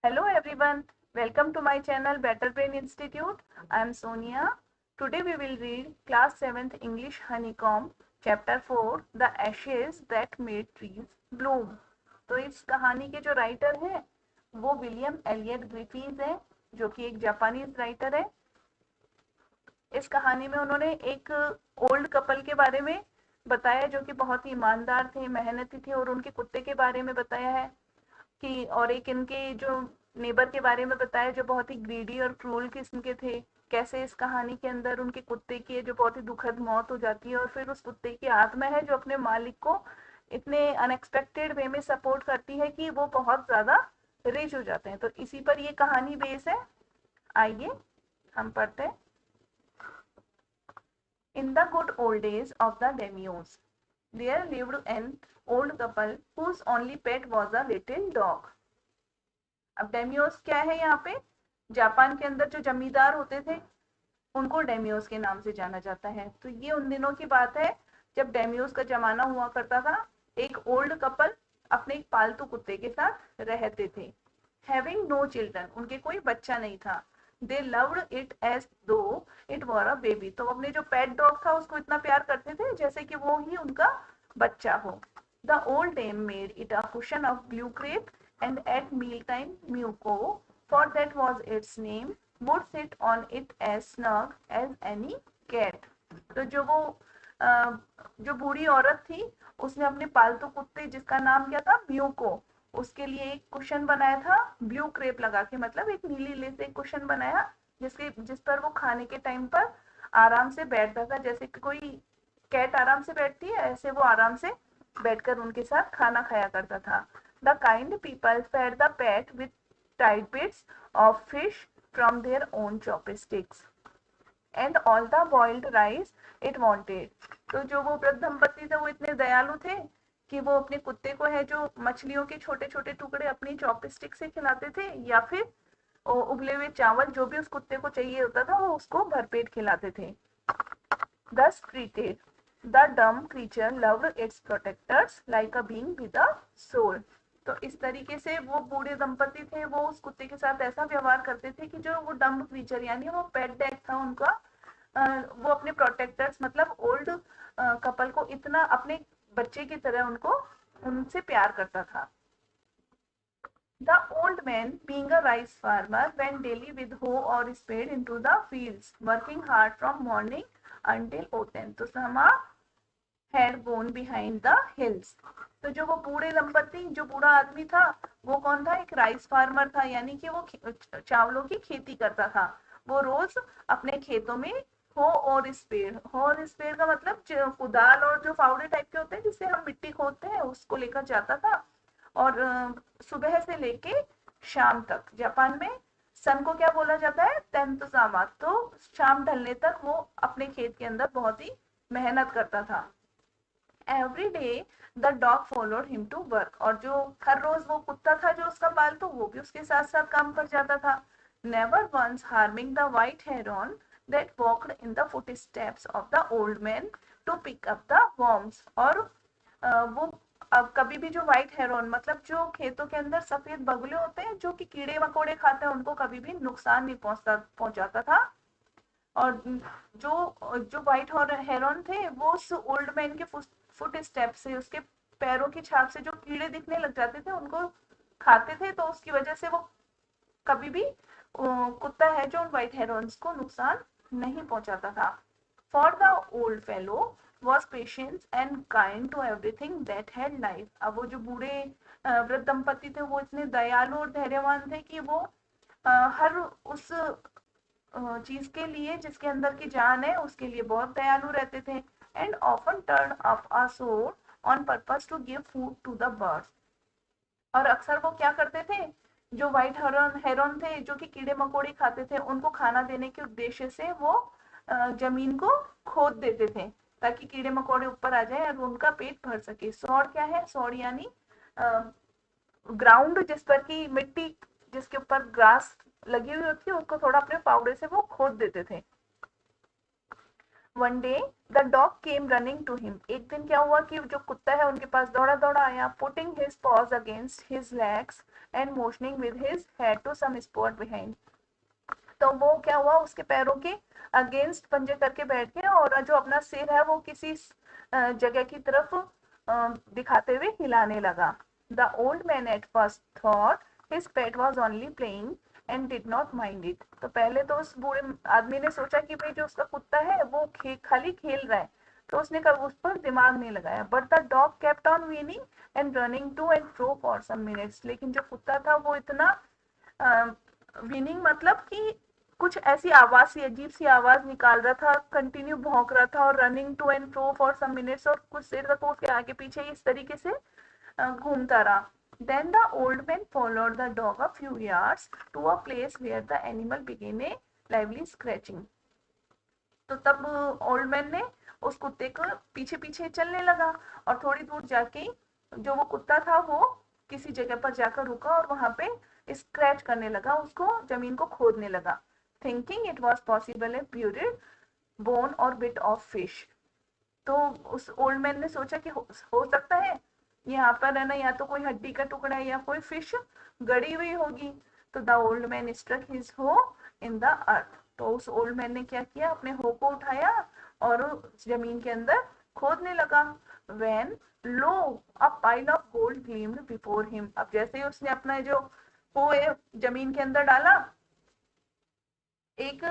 Hello everyone, welcome to my channel Better Brain Institute. I am Sonia. Today we will read class 7th English Honeycomb chapter 4 The Ashes That Made Trees Bloom. तो इस कहानी के जो writer हैं वो William Elliott Griffith है जो कि एक जापानीज राइटर है। इस कहानी में उन्होंने एक ओल्ड कपल के बारे में बताया जो कि बहुत ही ईमानदार थे, मेहनती थे, और उनके कुत्ते के बारे में बताया है कि और एक इनके जो नेबर के बारे में बताया जो बहुत ही ग्रीडी और क्रूल किस्म के थे। कैसे इस कहानी के अंदर उनके कुत्ते की जो बहुत ही दुखद मौत हो जाती है और फिर उस कुत्ते की आत्मा है जो अपने मालिक को इतने अनएक्सपेक्टेड वे में सपोर्ट करती है कि वो बहुत ज्यादा रिच हो जाते हैं। तो इसी पर ये कहानी बेस है। आइए हम पढ़ते हैं। In the good old days of the daimyos, there lived an old couple whose only pet was a little dog. अब डेमियोस क्या है यहाँ पे? जापान के अंदर जो जमींदार होते थे उनको डेमियोस के नाम से जाना जाता है। तो ये उन दिनों की बात है जब डेमियोस का जमाना हुआ करता था। एक ओल्ड कपल अपने एक पालतू कुत्ते के साथ रहते थे। हैविंग नो चिल्ड्रन, उनके कोई बच्चा नहीं था। दे लव्ड इट एज दो इट वर अ बेबी, तो अपने जो पेट डॉग था उसको इतना प्यार करते थे जैसे कि वो ही उनका बच्चा हो। The old dame made it a cushion of blue crepe and at mealtime Muko, for that was its name, would sit on it as snug as any cat. तो जो बूढ़ी औरत थी उसने अपने पालतू कुत्ते जिसका नाम क्या था म्यूको, उसके लिए एक कुशन बनाया था ब्लू क्रेप लगा के, मतलब एक नीली ले से एक कुशन बनाया जिस पर वो खाने के टाइम पर आराम से बैठता था। जैसे कि कोई कैट आराम से बैठती है ऐसे वो आराम से बैठकर उनके साथ खाना खाया करता था। The kind people fed the pet with tidbits of fish from their own chopsticks and all the boiled rice it wanted. तो जो वो वृद्ध दंपति थे वो इतने दयालु थे कि वो अपने कुत्ते को है जो मछलियों के छोटे छोटे टुकड़े अपनी चॉपस्टिक से खिलाते थे या फिर उबले हुए चावल जो भी उस कुत्ते को चाहिए होता था वो उसको भरपेट खिलाते थे। Thus treated, the dumb creature loved its protectors like a being with a soul. तो इस तरीके से वो बूढ़े दंपति थे वो उस कुत्ते के साथ ऐसा व्यवहार करते थे कि जो वो डम्ब क्रीचर यानी वो पेट डैग था उनका, वो अपने प्रोटेक्टर्स मतलब ओल्ड कपल को इतना अपने बच्चे की तरह उनको उनसे प्यार करता था। The old man, being a rice farmer, went daily with hoe or spade into the fields, working hard from morning until autumn. तो summer had gone behind the hills. तो जो वो बूढ़े दंपति जो बूढ़ा आदमी था वो कौन था? एक राइस फार्मर था, यानी कि वो चावलों की खेती करता था। वो रोज अपने खेतों में हो और स्पेड का मतलब कुदाल और जो फावड़े टाइप के होते हैं जिससे हम मिट्टी खोदते हैं उसको लेकर जाता था। और सुबह से लेके शाम तक जापान में सन को क्या बोला जाता है? तेंतोजामा। तो शाम ढलने तक वो अपने खेत के अंदर बहुत ही मेहनत करता था। Every day the dog followed him to work, और जो हर रोज वो कुत्ता था जो उसका पालतू वो भी उसके साथ साथ काम पर जाता था। Never once harming the white heron that walked in the footsteps of the old man to pick up the worms. और वो अब कभी भी जो व्हाइट हेरोन मतलब जो खेतों के अंदर सफेद बगुले होते हैं जो कि कीड़े मकोड़े खाते हैं उनको कभी भी नुकसान नहीं पहुंचाता था। और जो जो व्हाइट हेरोन थे वो उस ओल्ड मैन के फुट स्टेप से उसके पैरों की छाप से जो कीड़े दिखने लग जाते थे उनको खाते थे। तो उसकी वजह से वो कभी भी कुत्ता है जो व्हाइट हेरोन्स को नुकसान नहीं पहुंचाता था। For the old fellow was patience and kind to everything that had life. अब वो जो बूढ़े वृद्ध दंपति थे वो इतने दयालु और धैर्यवान थे कि वो हर उस चीज के लिए जिसके अंदर की जान है उसके लिए बहुत दयालु रहते थे। And often turn up a sore on purpose to give food to the birds. और अक्सर वो क्या करते थे? जो व्हाइट हेरोन थे जो कि कीड़े मकोड़े खाते थे उनको खाना देने के उद्देश्य से वो जमीन को खोद देते थे ताकि कीड़े मकोड़े ऊपर आ जाए और उनका पेट भर सके। सौड़ क्या है? सौड़ यानी ग्राउंड जिस पर की मिट्टी जिसके ऊपर ग्रास लगी हुई होती है उसको थोड़ा अपने पावड़े से वो खोद देते थे। One day the dog came running to him. एक दिन क्या हुआ कि जो कुत्ता है उनके पास दौड़ा दौड़ा आया। Putting his pause against his legs and motioning with his head to some spot behind. तो वो क्या हुआ, उसके पैरों के अगेंस्ट पंजे करके बैठ गया और जो अपना सिर है वो किसी जगह की तरफ दिखाते हुए हिलाने लगा. The old man at first thought his pet was only playing and did not mind it. तो पहले तो उस बूढ़े आदमी ने सोचा कि भाई जो उसका कुत्ता है वो खाली खेल रहा है, तो उसने कभी उस पर दिमाग नहीं लगाया. But the dog kept on whining and running to and fro for some minutes. लेकिन जो कुत्ता था वो इतना वीनिंग मतलब कि कुछ ऐसी आवाज सी अजीब सी आवाज निकाल रहा था, कंटिन्यू भौंक रहा था, और running to and fro for some minutes, और कुछ देर तक उसके आगे पीछे इस तरीके से घूमता रहा. Then the old man followed the dog a few yards to a place where the animal began a lively scratching. तो तब ओल्ड मैन ने उस कुत्ते को पीछे पीछे चलने लगा और थोड़ी दूर जाके जो वो कुत्ता था वो किसी जगह पर जाकर रुका और वहां पे स्क्रैच करने लगा, उसको जमीन को खोदने लगा. Thinking it was possible a buried bone or bit of fish. तो उस ओल्ड मैन ने सोचा कि हो सकता है यहाँ पर है ना, या तो कोई हड्डी का टुकड़ा है या कोई फिश गड़ी हुई होगी. तो the old man struck his hoe in the earth. तो उस ओल्ड मैन ने क्या किया, अपने हो को उठाया और जमीन के अंदर खोदने लगा. When low a pile of gold gleamed before him. अब जैसे ही उसने अपना जो हो जमीन के अंदर डाला, एक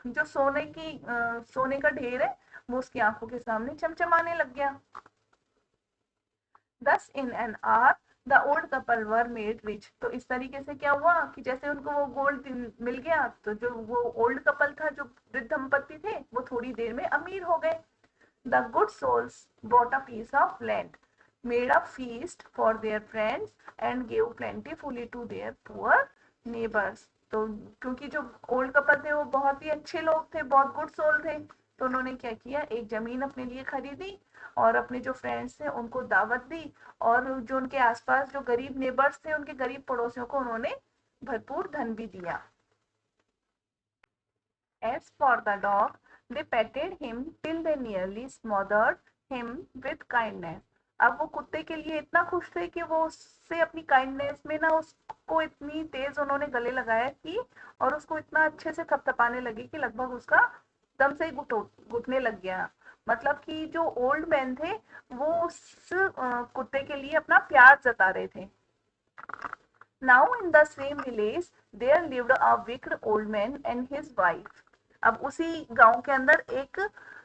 जो सोने का ढेर है वो उसकी आंखों के सामने चमचमाने लग गया. Thus in an hour the old couple were made rich. तो इस तरीके से क्या हुआ कि जैसे उनको वो गोल्ड मिल गया तो जो वो ओल्ड कपल था, जो वृद्ध दंपति थे, वो थोड़ी देर में अमीर हो गए. The good souls bought a piece of land, made a feast for their friends and gave plentifully to their poor neighbors. तो क्योंकि जो ओल्ड कपल थे वो बहुत ही अच्छे लोग थे, बहुत गुड सोल थे, तो उन्होंने क्या किया, एक जमीन अपने लिए खरीदी और अपने जो फ्रेंड्स थे उनको दावत दी, और जो उनके आसपास जो गरीब नेबर्स थे, उनके गरीब पड़ोसियों को उन्होंने भरपूर धन भी दिया. As for the dog, they petted him till they nearly smothered him with kindness. अब वो कुत्ते के लिए इतना खुश थे कि वो उससे अपनी काइंडनेस में ना उसको इतनी तेज उन्होंने गले लगाया कि और उसको इतना अच्छे से थपथपाने लगे कि लगभग उसका दम से ही घुटने लग गया. मतलब कि जो ओल्ड मैन थे वो उस कुत्ते के लिए अपना प्यार जता रहे थे. Now in the same village there lived a wicked old man and his wife. अब उसी गांव के अंदर एक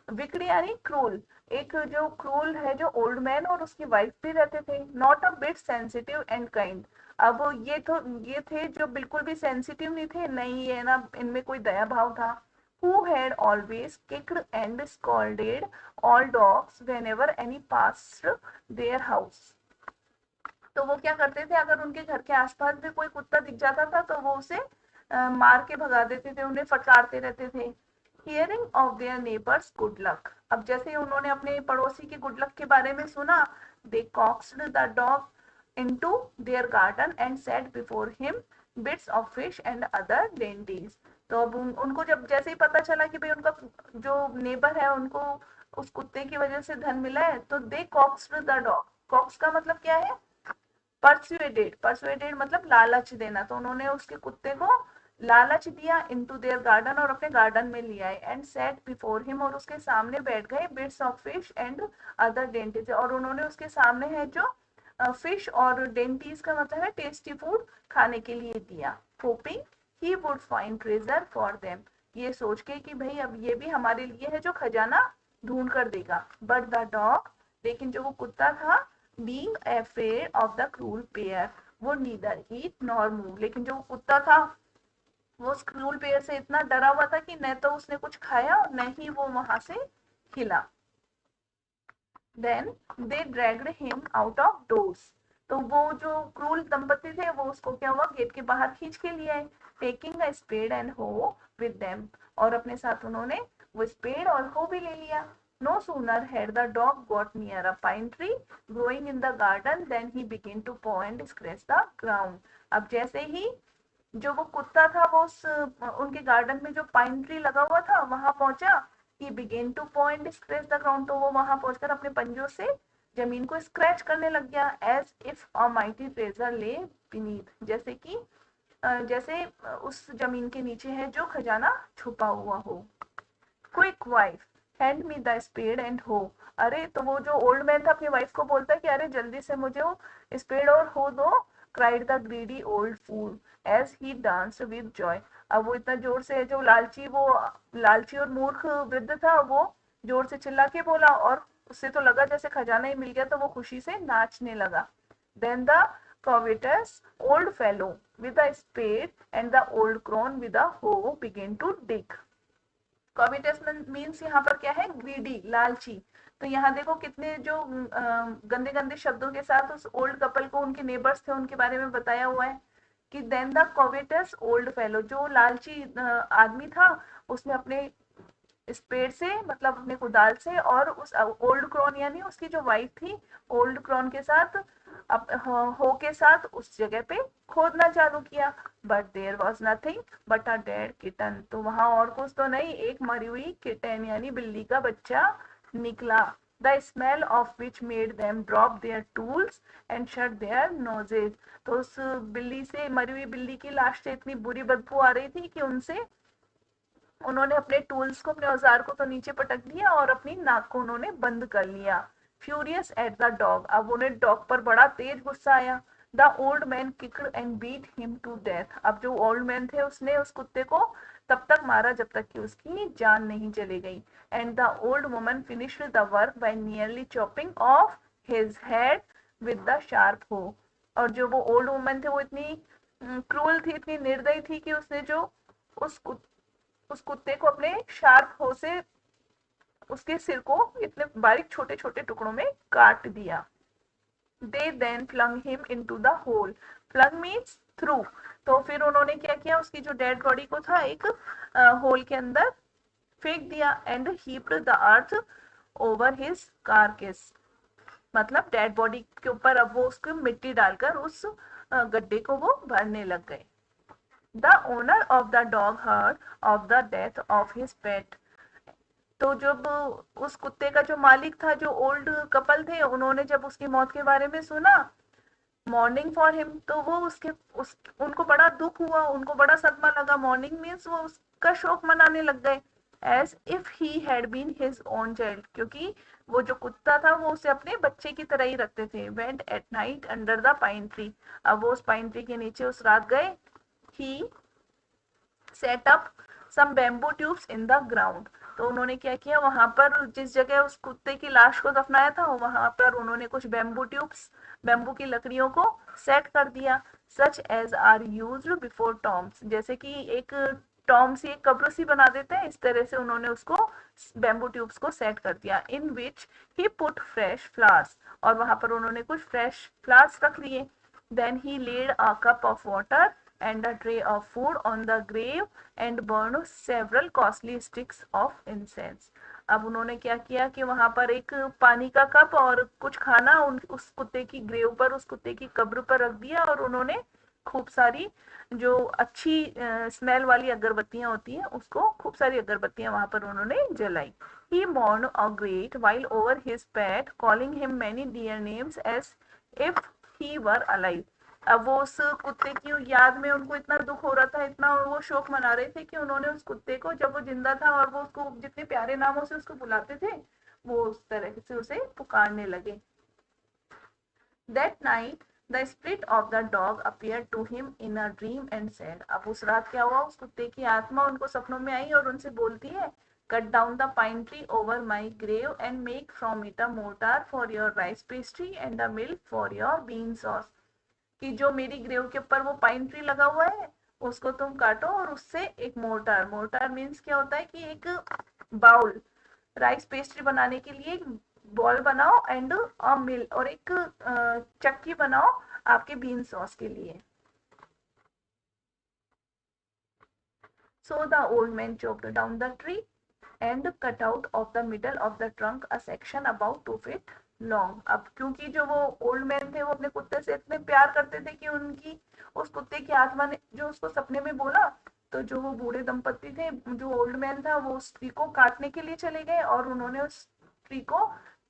विकड यानी क्रूल, एक जो क्रूल है जो ओल्ड मैन और उसकी वाइफ भी रहते थे. Not a bit sensitive and kind. अब ये थे जो बिल्कुल भी सेंसिटिव नहीं थे, नहीं है ना इनमें कोई दया भाव था. Who had always kicked and scolded all dogs whenever any passed their house. तो वो क्या करते थे, अगर उनके घर के आसपास भी कोई कुत्ता दिख जाता था तो वो उसे मार के भगा देते थे, उन्हें फटकारते रहते थे. Hearing of their neighbours good luck. अब जैसे उन्होंने अपने पड़ोसी के गुड लक के बारे में सुना, they coaxed the dog into their garden and set before him bits of fish and other dainties. तो अब उनको जब जैसे ही पता चला कि भाई उनका जो नेबर है उनको उस कुत्ते की वजह से धन मिला है, तो दे कॉक्स्ड द डॉग. कॉक्स का मतलब क्या है, परसुएडेड मतलब लालच देना. तो उन्होंने उसके कुत्ते को लालच दिया इनटू देयर गार्डन और अपने गार्डन में लिया एंड सेट बिफोर हिम और उसके सामने बैठ गए bits of fish and other dainties. और उन्होंने उसके सामने है जो फिश और डेंटीज का मतलब है टेस्टी फूड खाने के लिए दिया. Hopping he would find treasure for them. ये सोच के कि भाई अब ये भी हमारे लिए है जो खजाना ढूंढ कर देगा. बट द डॉग, लेकिन जो वो कुत्ता था, being afraid of the cruel pair, वो neither eat nor move. लेकिन जो कुत्ता था वो उस क्रूल पेयर से इतना डरा हुआ था कि न तो उसने कुछ खाया और न ही वो वहां से हिला. Then they dragged him out of doors. तो वो जो क्रूल दंपति थे वो उसको क्या हुआ, गेट के बाहर खींच के लिए आए. टेकिंग अ स्पेड एंड हो विद देम. और अपने साथ उन्होंने वो स्पेड और हो भी ले लिया. No sooner had the dog got near a pine tree growing in the garden than he began to paw and scratch the ground. अब जैसे ही जो वो कुत्ता था वो उनके गार्डन में जो पाइन ट्री लगा हुआ था वहां पहुंचा, he began to paw and scratch the ground. तो वो वहां पहुंचकर अपने पंजों से जमीन को स्क्रैच करने लग गया। As if a mighty treasure lay beneath, जैसे कि जैसे उस जमीन के नीचे है जो खजाना छुपा हुआ हो। Quick wife, hand me the spade and hoe. अरे तो वो जो ओल्ड मैन था अपनी वाइफ को बोलता है कि अरे जल्दी से मुझे वो स्पेड और हो दो। Cried the greedy old fool as he danced with joy. अब वो इतना जोर से, जो लालची और मूर्ख वृद्ध था, वो जोर से चिल्ला के बोला और उससे तो लगा जैसे खजाना ही मिल गया, तो वो खुशी से नाचने लगा। Then the covetous old fellow with a spade and the old crone with a hoe began to dig. covetous means यहाँ पर क्या है, ग्रीडी, लालची। तो यहाँ देखो कितने जो गंदे गंदे शब्दों के साथ उस ओल्ड कपल को, उनके नेबर्स थे, उनके बारे में बताया हुआ है कि then the covetous old fellow, जो लालची आदमी था, उसने अपने स्पेड से, मतलब अपने कुदाल से, और उस ओल्ड क्रॉन यानी उसकी जो वाइफ थी, ओल्ड क्रॉन के साथ हो के साथ उस जगह पे खोदना चालू किया। But there was nothing but a dead kitten, तो वहां और कुछ तो नहीं, एक मरी हुई किटन यानी बिल्ली का बच्चा निकला। The smell of which made them drop there tools and shut there noses, तो उस बिल्ली से, मरी हुई बिल्ली की लाश से इतनी बुरी बदबू आ रही थी कि उन्होंने अपने टूल्स को, अपने औजार को तो नीचे पटक दिया और अपनी नाक को उन्होंने बंद कर लिया। फ्यूरियस एट द डॉग, अब उन्हें डॉग पर बड़ा तेज गुस्सा आया। The old man kicked and beat him to death, अब जो ओल्ड मैन थे उसने उस कुत्ते को तब तक मारा जब तक कि उसकी जान नहीं चली गई। And the old woman finished the work by nearly chopping of his head with the sharp हो, और जो वो ओल्ड वुमन थे वो इतनी क्रूअल थी, इतनी निर्दयी थी कि उसने जो उस उस कुत्ते को अपने शार्प हो से उसके सिर को इतने बारीक छोटे छोटे टुकड़ों में काट दिया। They then flung him into the hole, flung means threw, तो फिर उन्होंने क्या किया, उसकी जो डेड बॉडी को था एक होल के अंदर फेंक दिया। And heaped the earth over his carcass, मतलब डेड बॉडी के ऊपर अब वो उसको मिट्टी डालकर उस गड्ढे को वो भरने लग गए। The owner of the dog heard of the death of his pet, तो जब उस कुत्ते का जो मालिक था, जो ओल्ड कपल थे, उन्होंने जब उसकी मौत के बारे में सुना, मॉर्निंग फॉर हिम, तो वो उनको बड़ा दुख हुआ, उनको बड़ा सदमा लगा। मॉर्निंग मीन्स वो उसका शोक मनाने लग गए। As if he had been his own child, क्योंकि वो जो कुत्ता था वो उसे अपने बच्चे की तरह ही रखते थे। Went at night under the pine tree, अब वो उस पाइन ट्री के नीचे उस रात गए। He set up some bamboo tubes in the ground, तो उन्होंने क्या किया, वहां पर जिस जगह उस कुत्ते की लाश को दफनाया था वहां पर उन्होंने कुछ बैम्बू ट्यूब्स, बैम्बू की लकड़ियों को सेट कर दिया। Such as are used before tombs, जैसे कि एक टॉम सी, एक कब्र सी बना देते हैं, इस तरह से उन्होंने उसको बैम्बू ट्यूब्स को सेट कर दिया। In which he put fresh flowers, और वहां पर उन्होंने कुछ फ्रेश फ्लावर्स रख लिए। Then he laid a cup of water and a tray of food on the grave and burned several costly sticks of incense, अब उन्होंने क्या किया कि वहां पर एक पानी का कप और कुछ खाना उस कुत्ते की ग्रेव पर, उस कुत्ते की कब्र पर रख दिया, और उन्होंने खूब सारी जो अच्छी स्मेल वाली अगरबत्तियां होती हैं, उसको खूब सारी अगरबत्तियां वहां पर उन्होंने जलाई। He mourned a great while over his pet, calling him many dear names as if he were alive, अब वो उस कुत्ते की याद में उनको इतना दुख हो रहा था, इतना वो शोक मना रहे थे कि उन्होंने उस कुत्ते को, जब वो जिंदा था और वो उसको जितने प्यारे नामों से उसको बुलाते थे, वो उस तरह से उसे पुकारने लगे। That night the spirit of the dog appeared to him in a dream and said, अब उस रात क्या हुआ, उस कुत्ते की आत्मा उनको सपनों में आई और उनसे बोलती है, cut down the pine tree over my grave and make from it a mortar for your rice pastry and a mill for your bean sauce, कि जो मेरी ग्रेव के ऊपर वो पाइन ट्री लगा हुआ है उसको तुम काटो और उससे एक मोर्टार, मोर्टार मीन्स क्या होता है कि एक बाउल, राइस पेस्ट्री बनाने के लिए एक बॉल बनाओ, एंड अ मिल, और एक चक्की बनाओ आपके बीन सॉस के लिए। So the old man chopped down the tree and cut out of the middle of the trunk a section about 2 feet long, अब क्योंकि जो वो ओल्ड मैन थे वो अपने कुत्ते से इतने प्यार करते थे कि उनकी उस कुत्ते की आत्मा ने जो उसको सपने में बोला, तो जो वो बूढ़े दंपत्ति थे, जो ओल्ड मैन था, वो उस ट्री को काटने के लिए चले गए और उन्होंने उस ट्री को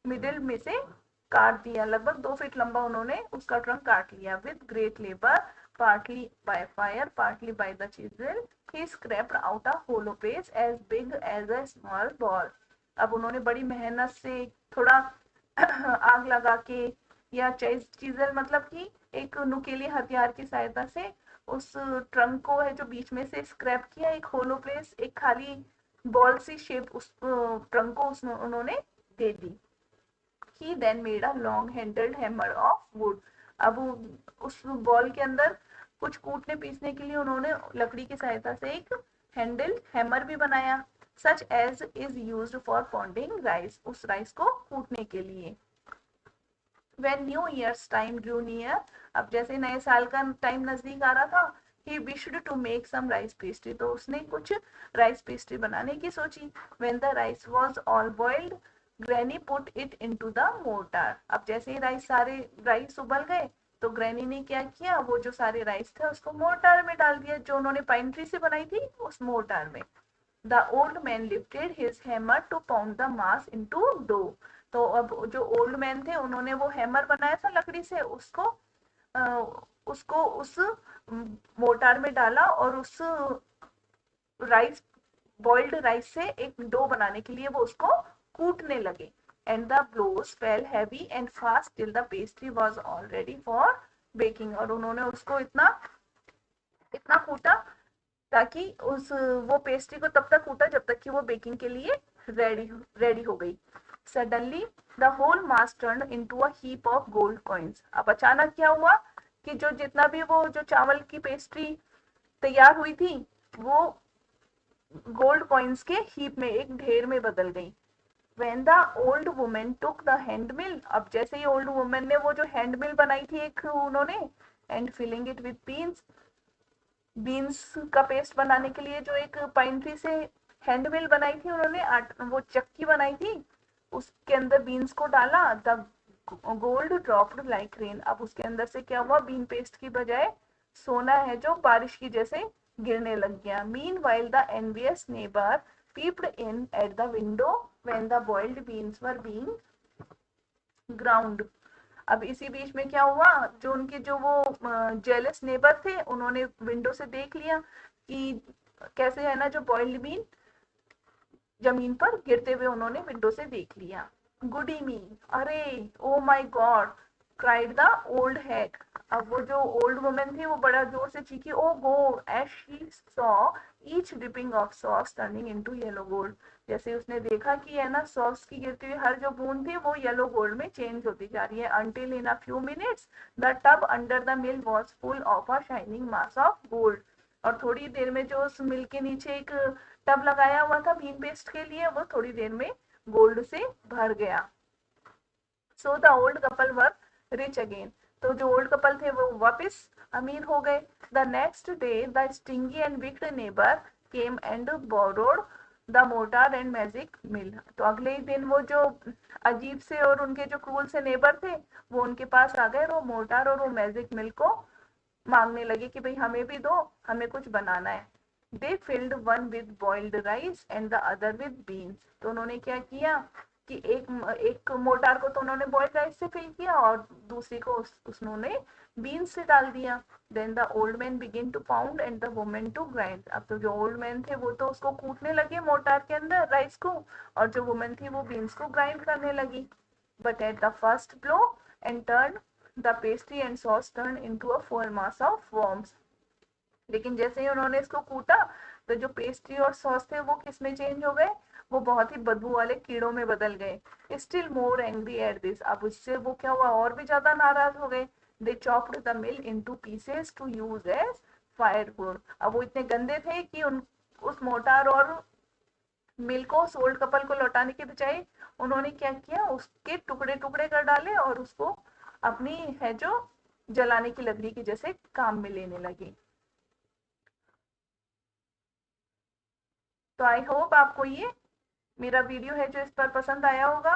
मिडिल में से काट दिया, लगभग 2 फीट लंबा उन्होंने उसका ट्रंक काट लिया। With great labour, partly by fire, partly by the chisel, he scraped out a hollow page as big as a small bowl. अब उन्होंने बड़ी मेहनत से थोड़ा आग लगा के या चीजल मतलब कि एक नुकीले हथियार की सहायता से उस ट्रंक को है जो बीच में से स्क्रैप किया, एक होलो प्लेस, एक खाली बॉल सी शेप उस ट्रंक को उन्होंने दे दी। He then made a long handled hammer of wood. अब उस बॉल के अंदर कुछ कूटने पीसने के लिए उन्होंने लकड़ी की सहायता से एक हैंडल हैमर भी बनाया। Such as is used for pounding rice, उस राइस को कूटने के लिए। When New Year's time drew near, अब जैसे नए साल का टाइम नजदीक आ रहा था, he wished to make some rice pastry, तो उसने कुछ राइस पेस्ट्री बनाने की सोची। When the rice was all boiled, Granny put it into the mortar. अब जैसे ही सारे राइस उबल गए तो ग्रैनी ने क्या किया, वो जो सारे राइस थे उसको मोर्टार में डाल दिया, जो उन्होंने पाइन ट्री से बनाई थी उस मोर्टार में। The old man lifted his hammer to pound the mass into dough. तो अब जो ओल्ड मैन थे उन्होंने वो हैमर बनाया था लकड़ी से, उसको उस मोर्टार में डाला और उस राइस बॉइल्ड राइस से एक डो बनाने के लिए वो उसको कूटने लगे। And the blows fell heavy and fast till the pastry was all ready for baking. और उन्होंने उसको इतना इतना कूटा ताकि उस वो पेस्ट्री को तब तक कूटा जब तक कि वो बेकिंग के लिए रेडी हो गई। Suddenly the whole mass turn into a heap of gold coins. अब अचानक क्या हुआ कि जो जितना भी वो जो चावल की पेस्ट्री तैयार हुई थी वो गोल्ड कॉइन्स के हीप में, एक ढेर में बदल गई। When the old woman took the hand mill, अब जैसे ही ओल्ड वुमन ने वो जो हैंड मिल बनाई थी एक उन्होंने, and filling it with beans, beans का पेस्ट बनाने के लिए जो एक पाइन ट्री से हैंड मिल बनाई थी उन्होंने, वो चक्की बनाई थी, उसके अंदर बीन्स को डाला। The gold dropped like rain, अब उसके अंदर से क्या हुआ, बीन पेस्ट की बजाय सोना है जो बारिश की जैसे गिरने लग गया। Mean while the envious neighbour peeped in at the window when the boiled beans were being ground. अब इसी बीच में क्या हुआ, जो उनके जो वो जेलस नेबर थे उन्होंने विंडो से देख लिया कि कैसे है ना जो बॉइल्ड बीन जमीन पर गिरते हुए उन्होंने विंडो से देख लिया। गुडी मी, अरे oh my God, cried the old hag. अब वो जो ओल्ड वुमन थी वो बड़ा जोर से चीखी, oh God, as she saw each dipping of sauce turning into yellow gold. जैसे उसने देखा कि है ना सॉस की गिरती हुई हर जो बूंद थी वो येलो गोल्ड में चेंज होती जा रही है। Until in a few minutes the tub under the mill was full of a shining mass of gold. और थोड़ी देर में जो उस मिल के नीचे एक टब लगाया हुआ था बीन पेस्ट के लिए वो थोड़ी देर में गोल्ड से भर गया। So the old couple were rich again, तो जो ओल्ड कपल थे वो वापस अमीर हो गए। The next day the stingy and wicked neighbour came and borrowed the mortar and magic mill, तो अगले ही दिन वो जो अजीब से और उनके जो क्रूल से नेबर थे वो उनके पास आ गए और वो मोटार और वो मैजिक मिल को मांगने लगे कि भाई हमें भी दो, हमें कुछ बनाना है। They filled one with boiled rice and the other with beans, तो उन्होंने क्या किया कि एक मोटार को तो उन्होंने बॉइल्ड राइस से फिल किया और दूसरी को उन्होंने बीन्स से डाल दिया। Then the old man begin to pound and the women to grind, अब तो जो ओल्ड मैन थे वो तो उसको कूटने लगे मोटार के अंदर राइस को, और जो वुमेन थी वो बीन्स को ग्राइंड करने लगी। But at the first blow and turn the pastry and sauce turn into a full mass of worms, लेकिन जैसे ही उन्होंने इसको कूटा तो जो पेस्ट्री और सॉस थे वो किस में चेंज हो गए, वो बहुत ही बदबू वाले कीड़ों में बदल गए। Still more angry at this, अब उससे वो क्या हुआ और भी ज्यादा नाराज हो गए। They chopped the mill into pieces to use as firewood, अब वो इतने गंदे थे कि उस मोटार और मिल को सोल्ड कपल को लौटाने के बजाय उन्होंने क्या किया, उसके टुकड़े टुकड़े कर डाले और उसको अपनी है जो जलाने की लकड़ी की जैसे काम में लेने लगे। तो आई होप आपको ये मेरा वीडियो है जो इस पर पसंद आया होगा।